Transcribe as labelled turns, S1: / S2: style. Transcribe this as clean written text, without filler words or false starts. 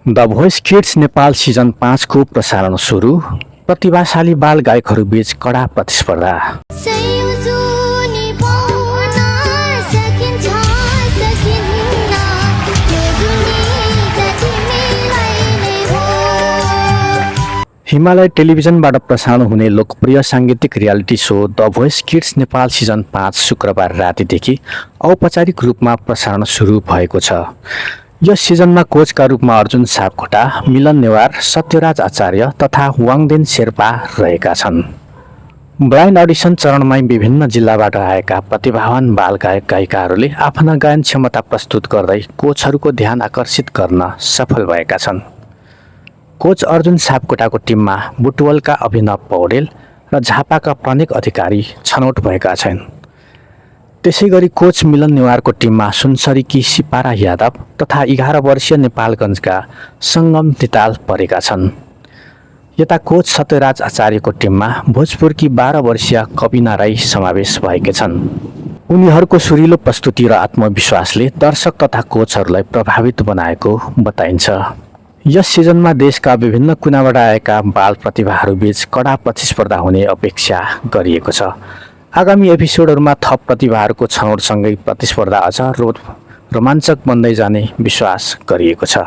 S1: The voice kids Nepal season 5 को प्रसारण सुरु। प्रतिभाशाली बाल गायकहरू बीच कडा प्रतिस्पर्धा। हिमालय टेलिभिजनबाट प्रसारण हुने लोकप्रिय साङ्गीतिक reality show the voice kids Nepal season 5 शुक्रबार रातिदेखि औपचारिक रूपमा प्रसारण सुरु भएको छ। यस सिजनमा कोचका रूपमा अर्जुन सापकोटा, मिलन नेवार, सत्यराज आचार्य तथा वाङदेन शेर्पा रहेका छन्। ब्लाइन्ड अडिसन चरणमै विभिन्न जिल्लाबाट आएका प्रतिभावान बाल गायक गायिकाहरूले आफ्ना गायन क्षमता प्रस्तुत गर्दै कोचहरूको ध्यान आकर्षित गर्न सफल भएका छन्। कोच अर्जुन सापकोटाको टिममा बुटवलका अभिनव पौडेल र झापाका प्रणिक अधिकारी छनौट भएका छन्। त्यसैगरी कोच मिलन नेवारको टिममा सुनसरीकी सिपारा यादव तथा 11 वर्षीय नेपालगञ्जका सङ्गम तिताल परेका छन्। यता कोच सत्यराज आचार्यको टिममा भोजपुरकी 12 वर्षीय कविना राई समावेश भएका छन्। उनीहरूको सुरिलो प्रस्तुति र आत्मविश्वासले दर्शक तथा कोचहरूलाई प्रभावित बनाएको बताइन्छ। यस सिजनमा देशका विभिन्न कुनाबाट आएका बाल प्रतिभाहरूबीच कडा प्रतिस्पर्धा हुने अपेक्षा गरिएको छ। आगामी एपिसोडहरूमा थप प्रतिभाहरूको छनौटसँगै प्रतिस्पर्धा अझ रोमाञ्चक बन्दै जाने विश्वास गरिएको छ।